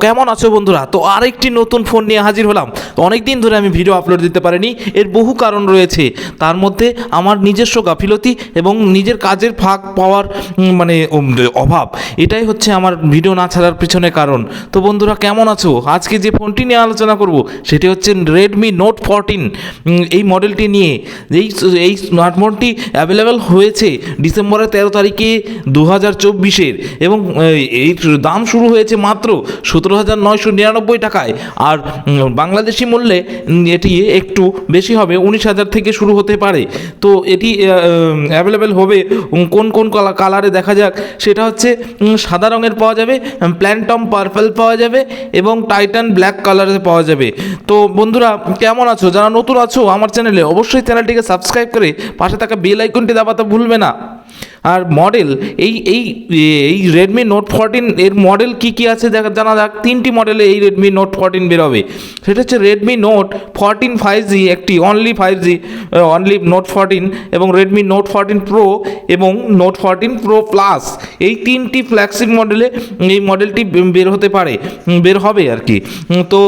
কেমন আছো বন্ধুরা? তো আরেকটি নতুন ফোন নিয়ে হাজির হলাম। তো অনেক দিন ধরে আমি ভিডিও আপলোড দিতে পারিনি, এর বহু কারণ রয়েছে। তার মধ্যে আমার নিজস্ব গাফিলতি এবং নিজের কাজের ফাঁক পাওয়ার অভাব, এটাই হচ্ছে আমার ভিডিও না ছাড়ার পিছনে কারণ। তো বন্ধুরা কেমন আছো? আজকে যে ফোনটি নিয়ে আলোচনা করব সেটি হচ্ছে রেডমি নোট 14। এই মডেলটি নিয়ে এই স্মার্টফোনটি অ্যাভেলেবেল হয়েছে ডিসেম্বরের 13 তারিখে 2024-এর, এবং এই দাম শুরু হয়েছে মাত্র 17,999 টাকায়। আর বাংলাদেশি মূল্যে এটি একটু বেশি হবে, 19,000 থেকে শুরু হতে পারে। তো এটি অ্যাভেলেবেল হবে কোন কোন কালারে দেখা যাক। সেটা হচ্ছে সাদা রঙের পাওয়া যাবে, প্ল্যান্টম পার্পল পাওয়া যাবে এবং টাইটান ব্ল্যাক কালারে পাওয়া যাবে। তো বন্ধুরা কেমন আছো? যারা নতুন আছো আমার চ্যানেলে, অবশ্যই চ্যানেলটিকে সাবস্ক্রাইব করে পাশে থাকা বেল আইকনটি দাবাতে ভুলবে না। আর মডেল এই রেডমি নোট 14 এর মডেল কী আছে জানা যাক। 3টি মডেলে এই রেডমি নোট 14 বেরোবে। সেটা হচ্ছে রেডমি নোট 14 5G, একটি অনলি 5G অনলি নোট 14, এবং রেডমি নোট 14 প্রো এবং নোট 14 প্রো প্লাস। এই 3টি ফ্ল্যাগশিপ মডেলে এই মডেলটি বের হবে আর কি। তো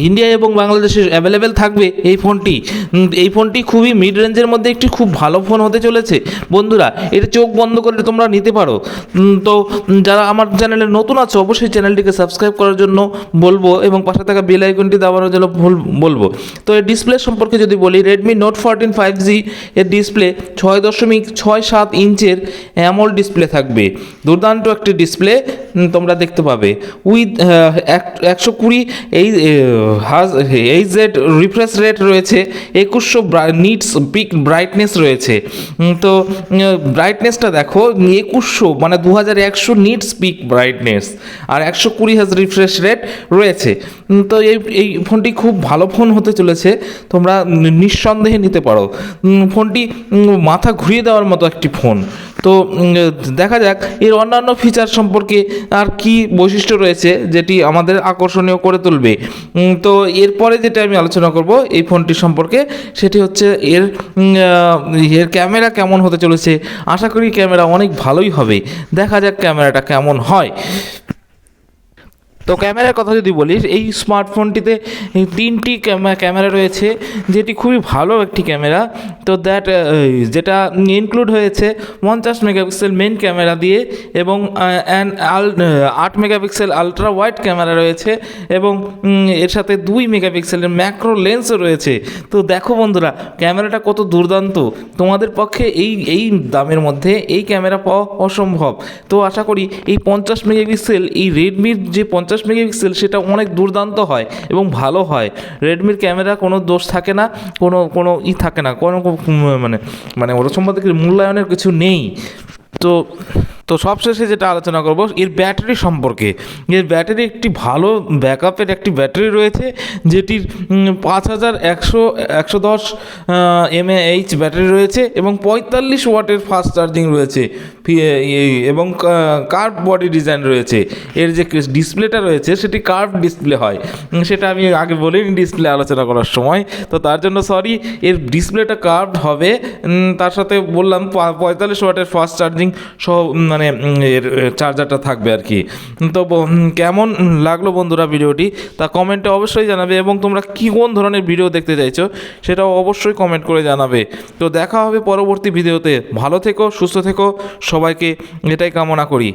ইন্ডিয়া এবং বাংলাদেশে অ্যাভেলেবেল থাকবে এই ফোনটি খুবই মিড রেঞ্জের মধ্যে একটি খুব ভালো ফোন হতে চলেছে বন্ধুরা। এটা চোখ বন্ধ করে তোমরা নিতে পারো। তো যারা আমার চ্যানেলে নতুন আছো অবশ্যই চ্যানেলটিকে সাবস্ক্রাইব করার জন্য বলবো এবং পাশে থাকা বেল আইকনটি দাবানোর জন্য বলবো। তো এর ডিসপ্লে সম্পর্কে যদি বলি, রেডমি নোট 14 5G এর ডিসপ্লে 6.67 ইঞ্চের অ্যামোলেড ডিসপ্লে থাকবে। দুর্দান্ত একটি ডিসপ্লে তোমরা দেখতে পাবে। উইথ 120 এইচ রিফ্রেশ রেট রয়েছে, 2100 নিটস পিক ব্রাইটনেস রয়েছে। তো ব্রাইটনেসটা দেখো, 2100 মানে 2100 নিটস পিক ব্রাইটনেস, আর 120 হাজ রিফ্রেশ রেট রয়েছে। তো এই ফোনটি খুব ভালো ফোন হতে চলেছে, তোমরা নিঃসন্দেহে নিতে পারো। ফোনটি মাথা ঘুরিয়ে দেওয়ার মতো একটি ফোন। তো দেখা যাক এর অন্যান্য ফিচার সম্পর্কে আর কি বৈশিষ্ট্য রয়েছে যেটি আমাদের আকর্ষণীয় করে তুলবে। তো এরপরে যেটা আমি আলোচনা করব এই ফোনটি সম্পর্কে, সেটি হচ্ছে এর ক্যামেরা কেমন হতে চলেছে। আশা করি ক্যামেরা অনেক ভালোই হবে, দেখা যাক ক্যামেরাটা কেমন হয়। তো ক্যামেরার কথা যদি বলি, এই স্মার্টফোনটিতে 3টি ক্যামেরা রয়েছে, যেটি খুবই ভালো একটি ক্যামেরা। তো যেটা ইনক্লুড হয়েছে 50 মেগাপিক্সেল মেন ক্যামেরা দিয়ে, এবং 8 মেগাপিক্সেল আলট্রা ওয়াইড ক্যামেরা রয়েছে, এবং এর সাথে 2 মেগাপিক্সেলের ম্যাক্রো লেন্সও রয়েছে। তো দেখো বন্ধুরা ক্যামেরাটা কত দুর্দান্ত। তোমাদের পক্ষে এই দামের মধ্যে এই ক্যামেরা পাওয়া অসম্ভব। তো আশা করি এই 50 মেগাপিক্সেল, এই রেডমির যে 50 মেগাপিক্সেল, সেটা অনেক দুর্দান্ত হয় এবং ভালো হয়। রেডমির ক্যামেরা কোনো দোষ থাকে না, কোনো থাকে না, কোনো ওর সম্বন্ধে মূল্যায়নের কিছু নেই। তো সবশেষে যেটা আলোচনা করব এর ব্যাটারি সম্পর্কে। এর ব্যাটারি একটি ভালো ব্যাকআপের একটি ব্যাটারি রয়েছে, যেটির 5110 mAh ব্যাটারি রয়েছে, এবং 45 ওয়াটের ফাস্ট চার্জিং রয়েছে, এবং কার্ভ বডি ডিজাইন রয়েছে। এর যে ডিসপ্লেটা রয়েছে সেটি কার্ভ ডিসপ্লে হয়, সেটা আমি আগে বলিনি ডিসপ্লে আলোচনা করার সময়। তো তার জন্য সরি, এর ডিসপ্লেটা কার্ভড হবে। তার সাথে বললাম 45 ওয়াটের ফাস্ট চার্জিং সহ এর চার্জারটা থাকবে আর কি। তো কেমন লাগলো বন্ধুরা ভিডিওটি তা কমেন্টে অবশ্যই জানাবে, এবং তোমরা কোন ধরনের ভিডিও দেখতে চাইছো সেটাও অবশ্যই কমেন্ট করে জানাবে। তো দেখা হবে পরবর্তী ভিডিওতে। ভালো থেকো, সুস্থ থেকো, সবাইকে এটাই কামনা করি।